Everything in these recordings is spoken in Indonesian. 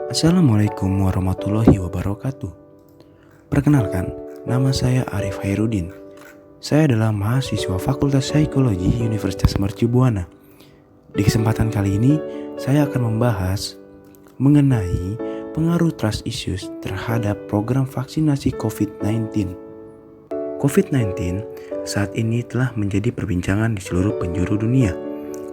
Assalamualaikum warahmatullahi wabarakatuh. Perkenalkan, nama saya Arif Hairudin. Saya adalah mahasiswa Fakultas Psikologi Universitas Mercu Buana. Di kesempatan kali ini, saya akan membahas mengenai pengaruh trust issues terhadap program vaksinasi COVID-19. COVID-19 saat ini telah menjadi perbincangan di seluruh penjuru dunia.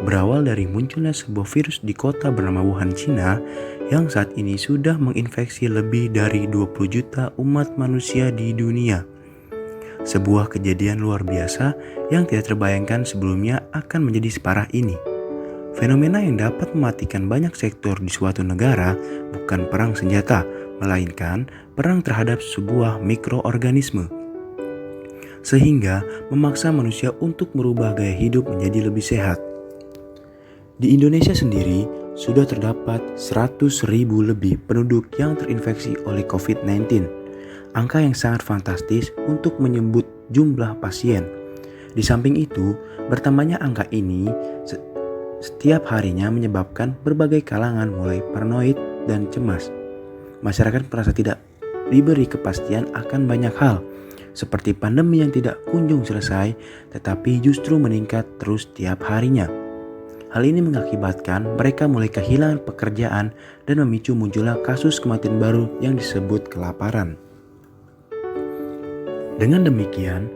Berawal dari munculnya sebuah virus di kota bernama Wuhan, Cina, yang saat ini sudah menginfeksi lebih dari 20 juta umat manusia di dunia. Sebuah kejadian luar biasa yang tidak terbayangkan sebelumnya akan menjadi separah ini. Fenomena yang dapat mematikan banyak sektor di suatu negara bukan perang senjata, melainkan perang terhadap sebuah mikroorganisme. Sehingga memaksa manusia untuk merubah gaya hidup menjadi lebih sehat. Di Indonesia sendiri, sudah terdapat 100.000 lebih penduduk yang terinfeksi oleh COVID-19. Angka yang sangat fantastis untuk menyebut jumlah pasien. Di samping itu, bertambahnya angka ini setiap harinya menyebabkan berbagai kalangan mulai paranoid dan cemas. Masyarakat merasa tidak diberi kepastian akan banyak hal, seperti pandemi yang tidak kunjung selesai, tetapi justru meningkat terus tiap harinya. Hal ini mengakibatkan mereka mulai kehilangan pekerjaan dan memicu munculnya kasus kematian baru yang disebut kelaparan. Dengan demikian,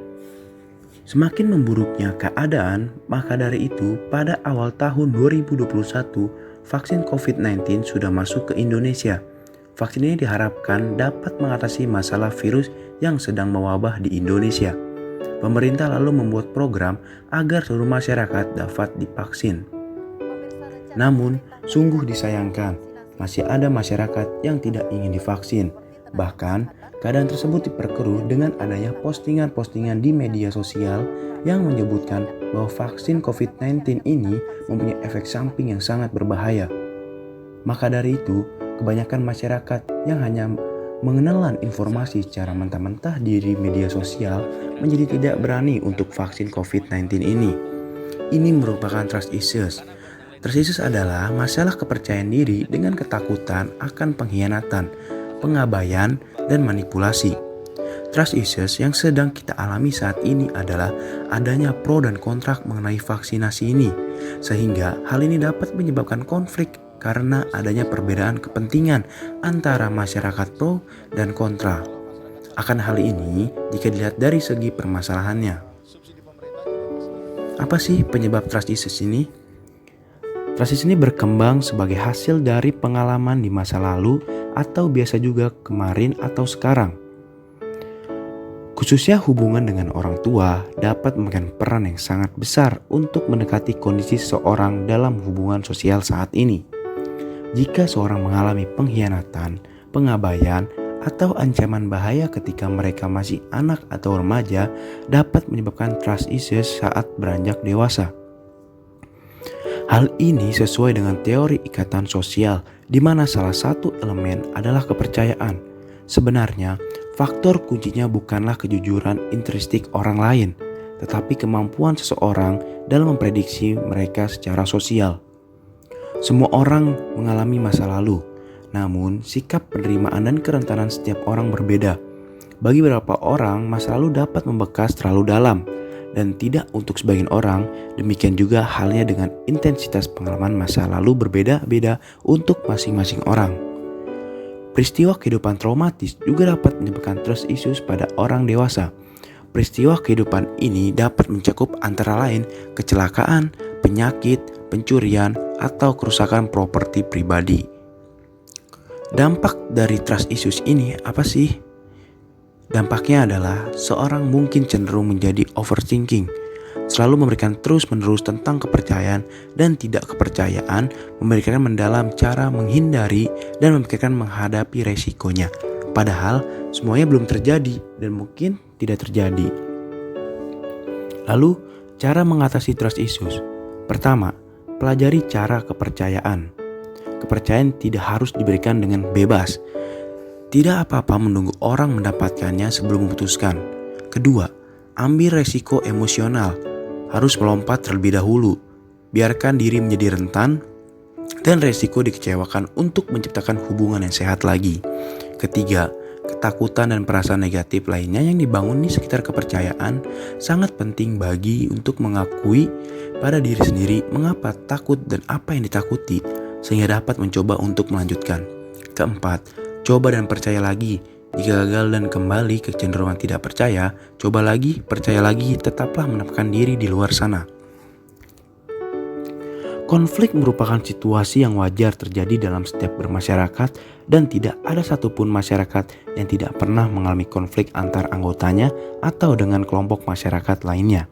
semakin memburuknya keadaan, maka dari itu pada awal tahun 2021, vaksin COVID-19 sudah masuk ke Indonesia. Vaksin ini diharapkan dapat mengatasi masalah virus yang sedang mewabah di Indonesia. Pemerintah lalu membuat program agar seluruh masyarakat dapat divaksin. Namun, sungguh disayangkan, masih ada masyarakat yang tidak ingin divaksin. Bahkan, keadaan tersebut diperkeruh dengan adanya postingan-postingan di media sosial yang menyebutkan bahwa vaksin COVID-19 ini mempunyai efek samping yang sangat berbahaya. Maka dari itu, kebanyakan masyarakat yang hanya mengenalan informasi secara mentah-mentah di media sosial menjadi tidak berani untuk vaksin COVID-19 ini. Ini merupakan trust issues. Trust issues adalah masalah kepercayaan diri dengan ketakutan akan pengkhianatan, pengabaian, dan manipulasi. Trust issues yang sedang kita alami saat ini adalah adanya pro dan kontra mengenai vaksinasi ini, sehingga hal ini dapat menyebabkan konflik karena adanya perbedaan kepentingan antara masyarakat pro dan kontra. Akan hal ini jika dilihat dari segi permasalahannya. Apa sih penyebab trust issues ini? Trust issues ini berkembang sebagai hasil dari pengalaman di masa lalu atau biasa juga kemarin atau sekarang. Khususnya hubungan dengan orang tua dapat memegang peran yang sangat besar untuk mendekati kondisi seseorang dalam hubungan sosial saat ini. Jika seorang mengalami pengkhianatan, pengabaian, atau ancaman bahaya ketika mereka masih anak atau remaja, dapat menyebabkan trust issues saat beranjak dewasa. Hal ini sesuai dengan teori ikatan sosial, di mana salah satu elemen adalah kepercayaan. Sebenarnya, faktor kuncinya bukanlah kejujuran intrinsik orang lain, tetapi kemampuan seseorang dalam memprediksi mereka secara sosial. Semua orang mengalami masa lalu, namun sikap penerimaan dan kerentanan setiap orang berbeda. Bagi beberapa orang, masa lalu dapat membekas terlalu dalam, dan tidak untuk sebagian orang. Demikian juga halnya dengan intensitas pengalaman masa lalu berbeda-beda untuk masing-masing orang. Peristiwa kehidupan traumatis juga dapat menyebabkan trust issues pada orang dewasa. Peristiwa kehidupan ini dapat mencakup antara lain kecelakaan, penyakit, pencurian, atau kerusakan properti pribadi. Dampak dari trust issues ini apa sih? Dampaknya adalah seorang mungkin cenderung menjadi overthinking, selalu memberikan terus-menerus tentang kepercayaan dan tidak kepercayaan, memberikan mendalam cara menghindari dan memikirkan menghadapi resikonya. Padahal semuanya belum terjadi dan mungkin tidak terjadi. Lalu, cara mengatasi trust issues. Pertama, pelajari cara kepercayaan. Kepercayaan tidak harus diberikan dengan bebas. Tidak apa-apa menunggu orang mendapatkannya sebelum memutuskan. Kedua, ambil resiko emosional. Harus melompat terlebih dahulu. Biarkan diri menjadi rentan dan resiko dikecewakan untuk menciptakan hubungan yang sehat lagi. Ketiga, ketakutan dan perasaan negatif lainnya yang dibangun di sekitar kepercayaan sangat penting bagi untuk mengakui pada diri sendiri mengapa takut dan apa yang ditakuti sehingga dapat mencoba untuk melanjutkan. Keempat, coba dan percaya lagi. Jika gagal dan kembali ke kecenderungan tidak percaya, coba lagi, percaya lagi, tetaplah menempatkan diri di luar sana. Konflik merupakan situasi yang wajar terjadi dalam setiap bermasyarakat dan tidak ada satupun masyarakat yang tidak pernah mengalami konflik antar anggotanya atau dengan kelompok masyarakat lainnya.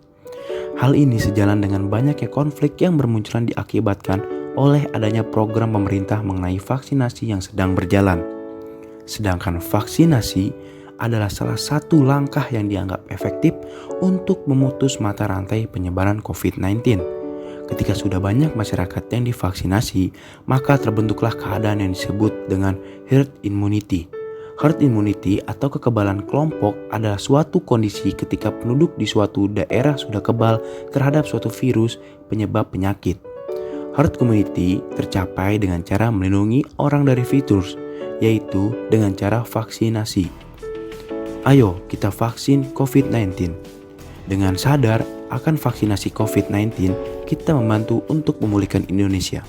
Hal ini sejalan dengan banyaknya konflik yang bermunculan diakibatkan oleh adanya program pemerintah mengenai vaksinasi yang sedang berjalan. Sedangkan vaksinasi adalah salah satu langkah yang dianggap efektif untuk memutus mata rantai penyebaran COVID-19. Ketika sudah banyak masyarakat yang divaksinasi, maka terbentuklah keadaan yang disebut dengan herd immunity. Herd immunity atau kekebalan kelompok adalah suatu kondisi ketika penduduk di suatu daerah sudah kebal terhadap suatu virus penyebab penyakit. Herd immunity tercapai dengan cara melindungi orang dari virus, yaitu dengan cara vaksinasi. Ayo kita vaksin COVID-19. Dengan sadar akan vaksinasi COVID-19, kita membantu untuk memulihkan Indonesia.